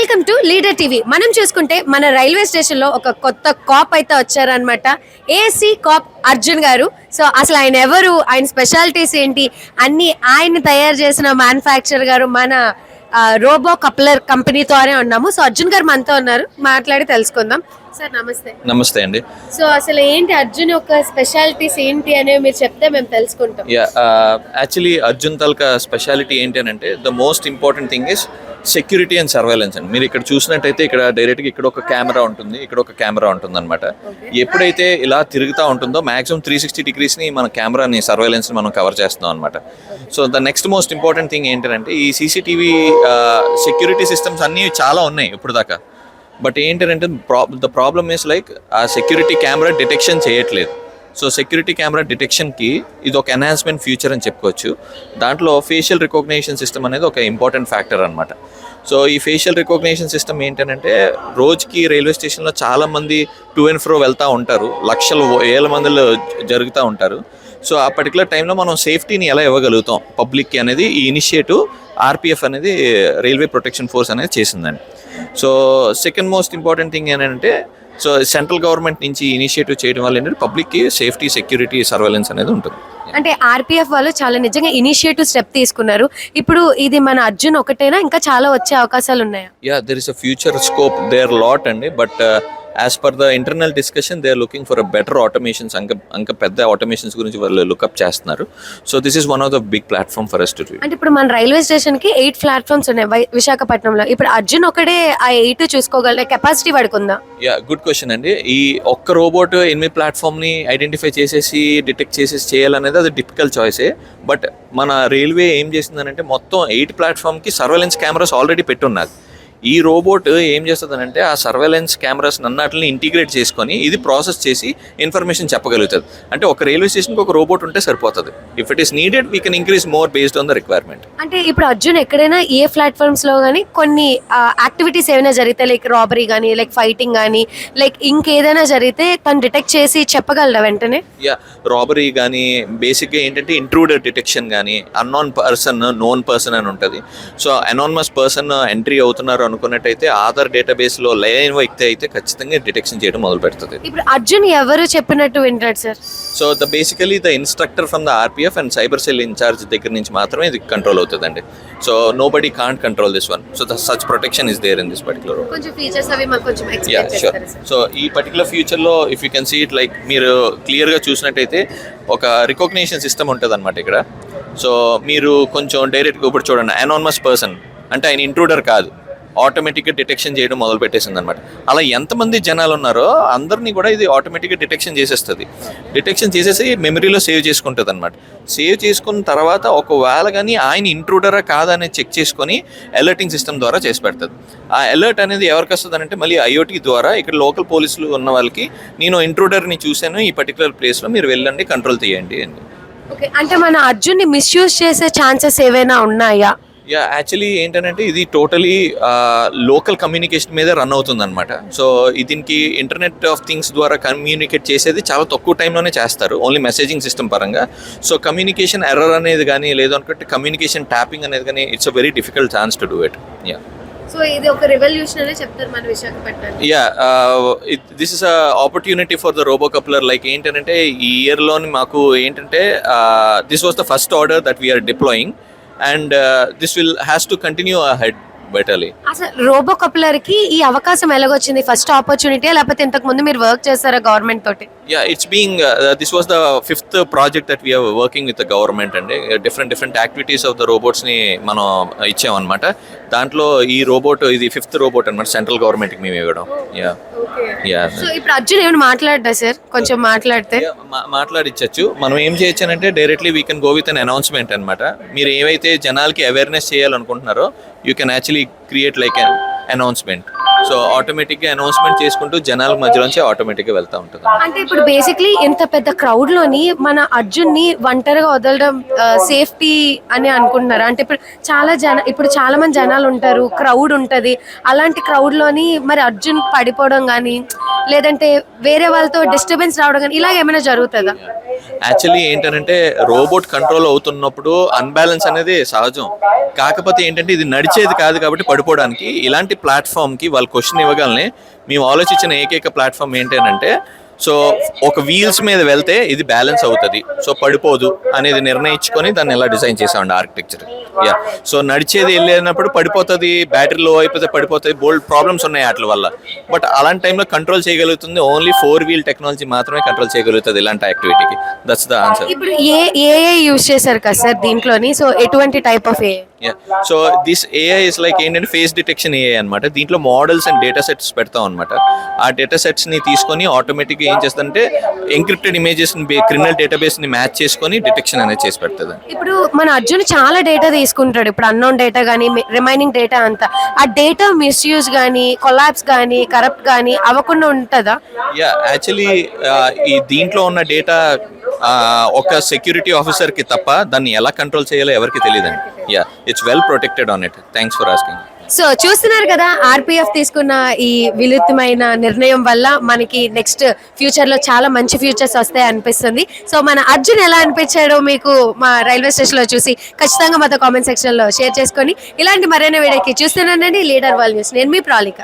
Welcome to leader TV. మనం చూసుకుంటే మన రైల్వే స్టేషన్ లో ఒక కొత్త కాప్ అయితే వచ్చారనమాట. ఏసీ కాప్ అర్జున్ గారు. సో అసలు ఆయన ఎవరు, ఆయన స్పెషాలిటీస్ ఏంటి అన్ని ఆయన తయారు చేసిన మ్యానుఫ్యాక్చర్ గారు మన రోబో కప్లర్ కంపెనీతోనే ఉన్నాము. సో అర్జున్ గారు మనతో ఉన్నారు, మాట్లాడి తెలుసుకుందాం. సార్ నమస్తే. నమస్తే అండి. సో అసలు ఏంటి అర్జున్ యొక్క స్పెషాలిటీస్ ఏంటి అనేవి మీరు చెప్తే మేము తెలుసుకుంటాం. యాక్చువల్లీ అర్జున్ తాలూకా స్పెషాలిటీ ఏంటి అని అంటే the most important thing is security and surveillance అండి. మీరు ఇక్కడ చూసినట్టయితే ఇక్కడ డైరెక్ట్గా ఇక్కడ ఒక కెమెరా ఉంటుంది, ఇక్కడ ఒక కెమెరా ఉంటుంది అనమాట. ఎప్పుడైతే ఇలా తిరుగుతూ ఉంటుందో మాక్సిమం 360 degreesని మన కెమెరాని సర్వైలెన్స్ని మనం కవర్ చేస్తున్నాం అనమాట. So the next most important thing ఏంటంటే ఈ సీసీటీవీ సెక్యూరిటీ సిస్టమ్స్ అన్నీ చాలా ఉన్నాయి ఇప్పుడు దాకా. బట్ ఏంటంటే ద ప్రాబ్లమ్ ఈస్ లైక్ ఆ సెక్యూరిటీ కెమెరా డిటెక్షన్ చేయట్లేదు. సో సెక్యూరిటీ కెమెరా డిటెక్షన్కి ఇది ఒక ఎన్హాన్స్మెంట్ ఫ్యూచర్ అని చెప్పుకోవచ్చు. దాంట్లో ఫేషియల్ రికగ్నిషన్ సిస్టమ్ అనేది ఒక ఇంపార్టెంట్ ఫ్యాక్టర్ అనమాట. సో ఈ ఫేషియల్ రికగ్నిషన్ సిస్టమ్ ఏంటంటే రోజుకి రైల్వే స్టేషన్లో చాలామంది టు అండ్ ఫ్రో వెళ్తూ ఉంటారు, లక్షల వేల మందిలో జరుగుతూ ఉంటారు. సో ఆ పర్టికులర్ టైంలో మనం సేఫ్టీని ఎలా ఇవ్వగలుగుతాం పబ్లిక్కి అనేది ఈ ఇనిషియేటివ్ ఆర్పిఎఫ్ అనేది రైల్వే ప్రొటెక్షన్ ఫోర్స్ అనేది చేసిందండి. So second most important thing ఏంటంటే సో సెంట్రల్ గవర్నమెంట్ నుంచి ఇనిషియేటివ్ చేయడం వల్ల ఏంటంటే పబ్లిక్కి సేఫ్టీ, సెక్యూరిటీ, సర్వేలెన్స్ అనేది ఉంటుంది. అంటే ఆర్పిఎఫ్ వాళ్ళు చాలా నిజంగా ఇనిషియేటివ్ స్టెప్ తీసుకున్నారు. ఇప్పుడు ఇది మన అర్జున్ ఒకటేనా, ఇంకా చాలా వచ్చే అవకాశాలు ఉన్నాయా? There is a future scope there lot అండి. But as per the internal discussion they are looking for a better automations. ఇంకా పెద్ద ఆటోమేషన్స్ గురించి వాళ్ళు లుకప్ చేస్తున్నారు. So this is one of the big platform for us to do. అంటే ఇప్పుడు మన railway station కి 8 ప్లాట్ఫామ్స్ ఉన్నాయి విశాఖపట్నంలో. ఇప్పుడు అర్జున్ ఒకటే ఆ 8 చూసుకోగల కెపాసిటీ పడుకుందా? గుడ్ క్వశ్చన్ అండి. ఈ ఒక్క రోబోట్ 8 ప్లాట్ఫామ్ని ఐడెంటిఫై చేసేసి డిటెక్ట్ చేసేసి చేయాలనేది అది డిఫికల్ట్ చాయిసే. బట్ మన రైల్వే ఏం చేసిందనంటే మొత్తం 8 ప్లాట్ఫామ్కి సర్వేలెన్స్ కెమెరాస్ ఆల్రెడీ పెట్టున్నది. ఈ రోబోట్ ఏం చేస్తుందనంటే ఆ సర్వేలెన్స్ కెమెరాస్ అన్నిటిని ఇంటిగ్రేట్ చేసుకొని ఇది ప్రాసెస్ చేసి ఇన్ఫర్మేషన్ చెప్పగలుగుతుంది. అంటే ఒక రైల్వే స్టేషన్కి ఒక రోబోట్ ఉంటే సరిపోతుంది. If it is needed we can increase more based on the requirement. అంటే ఇప్పుడు అర్జున్ ఎక్కడైనా ఏ ప్లాట్ఫామ్స్ లో కానీ కొన్ని యాక్టివిటీస్ ఏమైనా జరిగితే లైక్ రాబరీ కానీ, లైక్ ఫైటింగ్ కానీ, లైక్ ఇంకేదైనా జరిగితే తను డిటెక్ట్ చేసి చెప్పగలరా వెంటనే? రాబరీ కానీ బేసిక్గా ఏంటంటే ఇంట్రూడర్ డిటెక్షన్ కానీ, అన్నోన్ పర్సన్, నోన్ పర్సన్ అని ఉంటుంది. సో అనానమస్ పర్సన్ ఎంట్రీ అవుతున్నారు అనుకున్నట్టయితే ఆధార్ డేటాబేస్ లో లైన్ వ్యక్తి అయితే ఖచ్చితంగా డిటెక్షన్ చేయడం మొదలు పెడుతుంది. ఇప్పుడు అర్జున్ ఎవరు చెప్పినట్టు వింటాడు sir? So basically the instructor from the RPF and cyber cell incharge దగ్గర నుంచి మాత్రమే ఇది కంట్రోల్ అవుతుందండి. So nobody can't control this one. So such protection is there in this particular. కొంచెం ఫీచర్స్ అవి మాకు కొంచెం ఎక్స్ప్లెయిన్ చేస్తారా సార్? సో ఈ పర్టికులర్ ఫ్యూచర్ లో if you can see it like మీరు క్లియర్ గా చూసినట్టయితే ఒక రికగ్నిషన్ సిస్టమ్ ఉంటుంది అనమాట ఇక్కడ. సో మీరు కొంచెం డైరెక్ట్గా ఇప్పుడు చూడండి, అనానమస్ పర్సన్ అంటే ఆయన ఇంట్రూడర్ కాదు, ఆటోమేటిక్గా డిటెక్షన్ చేయడం మొదలు పెట్టేసింది అనమాట. అలా ఎంతమంది జనాలు ఉన్నారో అందరినీ కూడా ఇది ఆటోమేటిక్గా డిటెక్షన్ చేసేస్తుంది. డిటెక్షన్ చేసేసి మెమరీలో సేవ్ చేసుకుంటుంది అనమాట. సేవ్ చేసుకున్న తర్వాత ఒకవేళ కానీ ఆయన ఇంట్రూడరా కాదని చెక్ చేసుకొని అలర్టింగ్ సిస్టమ్ ద్వారా చేసి పెడుతుంది. ఆ అలర్ట్ అనేది ఎవరికి వస్తుంది అంటే మళ్ళీ ఐఓటీ ద్వారా ఇక్కడ లోకల్ పోలీసులు ఉన్న వాళ్ళకి నేను ఇంట్రూడర్ని చూశాను ఈ పర్టికులర్ ప్లేస్లో, మీరు వెళ్ళండి కంట్రోల్ తీయండి అని. ఓకే, అంటే మన అర్జున్ని మిస్యూజ్ చేసే ఛాన్సెస్ ఏవైనా ఉన్నాయా? యాక్చువల్లీ ఏంటంటే ఇది టోటలీ లోకల్ కమ్యూనికేషన్ మీద రన్ అవుతుంది అనమాట. సో దీనికి ఇంటర్నెట్ ఆఫ్ థింగ్స్ ద్వారా కమ్యూనికేట్ చేసేది చాలా తక్కువ టైంలోనే చేస్తారు, ఓన్లీ మెసేజింగ్ సిస్టమ్ పరంగా. సో కమ్యూనికేషన్ ఎర్రర్ అనేది కానీ లేదనుకుంటే కమ్యూనికేషన్ ట్యాపింగ్ అనేది కానీ it's a very difficult chance to do it. So ఇది ఒక రెవల్యూషన్ అనే చెప్తారు మన Visakhapatnam. This is a opportunity for the robo coupler. Like ఏంటంటే ఈ ఇయర్లోని మాకు ఏంటంటే this was the first order that we are deploying and this will has to continue ahead betterly. అసలు రోబో కప్లర్ కి ఈ అవకాశం ఎలాగొచ్చింది? ఫస్ట్ ఆపర్చునిటీ లేకపోతే ఇంతకు ముందు మీరు వర్క్ చేశారా గవర్నమెంట్ తోటి? It's being this was the 5th project that we are working with the government and different activities of the robots ని మనం ఇచ్చాం అన్నమాట. దాంట్లో ఈ రోబోట్ ఇది 5th రోబోట్ అన్నమాట సెంట్రల్ గవర్నమెంట్ కి మేము ఇవ్వడం. సో ఇప్పుడు అర్జున్ ఏమైనా మాట్లాడ్డా సార్? కొంచెం మాట్లాడితే మాట్లాడిచ్చచ్చు. మనం ఏం చేయొచ్చు అంటే directly we can go with an announcement అనమాట. మీరు ఏవైతే జనాలకి అవేర్నెస్ చేయాలనుకుంటున్నారో you can actually create like an announcement. So ఆటోమేటిక్గా అనౌన్స్మెంట్ చేసుకుంటూ జనాల మధ్యలోంచి ఆటోమేటిక్గా వెళ్తూ ఉంటుంది. అంటే ఇప్పుడు బేసిక్లీ ఇంత పెద్ద క్రౌడ్ లోని మన అర్జున్ని ఒంటరిగా వదలడం సేఫ్టీ అని అనుకుంటున్నారు? అంటే ఇప్పుడు చాలా మంది జనాలు ఉంటారు, క్రౌడ్ ఉంటది, అలాంటి క్రౌడ్ లోని మరి అర్జున్ పడిపోవడం కానీ లేదంటే వేరే వాళ్ళతో డిస్టర్బెన్స్ రావడం కానీ ఇలాగ ఏమైనా జరుగుతుందా? యాక్చువల్లీ ఏంటంటే రోబోట్ కంట్రోల్ అవుతున్నప్పుడు అన్బ్యాలెన్స్ అనేది సహజం. కాకపోతే ఏంటంటే ఇది నడిచేది కాదు కాబట్టి పడిపోవడానికి ఇలాంటి ప్లాట్ఫామ్కి వాళ్ళు క్వశ్చన్ ఇవ్వగలనే మేము ఆలోచించిన ఏకైక ప్లాట్ఫామ్ ఏంటంటే సో ఒక వీల్స్ మీద వెళ్తే ఇది బ్యాలెన్స్ అవుతుంది, సో పడిపోదు అనేది నిర్ణయించుకొని దాన్ని ఎలా డిజైన్ చేసామండి ఆర్కిటెక్చర్. యా, సో నడిచేది వెళ్ళినప్పుడు పడిపోతుంది, బ్యాటరీ లో అయిపోతే పడిపోతుంది, బోల్డ్ ప్రాబ్లమ్స్ ఉన్నాయి వాటి వల్ల. బట్ అలాంటి టైంలో కంట్రోల్ చేయగలుగుతుంది ఓన్లీ 4-wheel టెక్నాలజీ మాత్రమే కంట్రోల్ చేయగలుగుతుంది ఇలాంటి యాక్టివిటీకి. That's the answer. ఇప్పుడు ఏఐ యూజ్ చేశారు కదా సార్ దీంట్లోని, సో ఎటువంటి type of AI? So this AI is like ఏంటంటే ఫేస్ డిటెక్షన్ ఏఐ అనమాట. దీంట్లో మోడల్స్ అండ్ డేటా సెట్స్ పెడతాం అనమాట. ఆ డేటా సెట్స్ ని తీసుకొని ఆటోమేటిక్గా ఏం చేస్తుందంటే ఎంక్రిప్టెడ్ ఇమేజెస్ క్రిమినల్ డేటాబేస్ ని మ్యాచ్ చేసుకొని డిటెక్షన్ అనేది చేసి పెడుతుంది. ఇప్పుడు మన అర్జున్ చాలా డేటా తీసుకుంటాడు, ఇప్పుడు అన్నోన్ డేటా కానీ రిమైనింగ్ డేటా అంతా. ఆ డేటా మిస్యూజ్ కానీ కొలాప్స్ కానీ కరప్ట్ కానీ అవ్వకుండా ఉంటుందా? యా, యాక్చువల్లీ ఈ దీంట్లో ఉన్న డేటా ఒక సెక్యూరిటీ ఆఫీసర్ కి తప్ప దాన్ని ఎలా కంట్రోల్ చేయాలో ఎవరికి తెలియదండి. Yeah, it's well protected on it. Thanks for asking. So చూస్తున్నారు కదా, ఆర్పిఎఫ్ తీసుకున్న ఈ వినూత్నమైన నిర్ణయం వల్ల మనకి నెక్స్ట్ ఫ్యూచర్ లో చాలా మంచి ఫ్యూచర్స్ వస్తాయి అనిపిస్తుంది. సో మన అర్జున్ ఎలా అనిపించాడో మీకు మా రైల్వే స్టేషన్ లో చూసి ఖచ్చితంగా మాతో కామెంట్ సెక్షన్ లో షేర్ చేసుకొని ఇలాంటి మరైన వీడియోకి చూస్తున్నానండి లీడర్ వరల్డ్ న్యూస్. నేను మీ ప్రాలిక.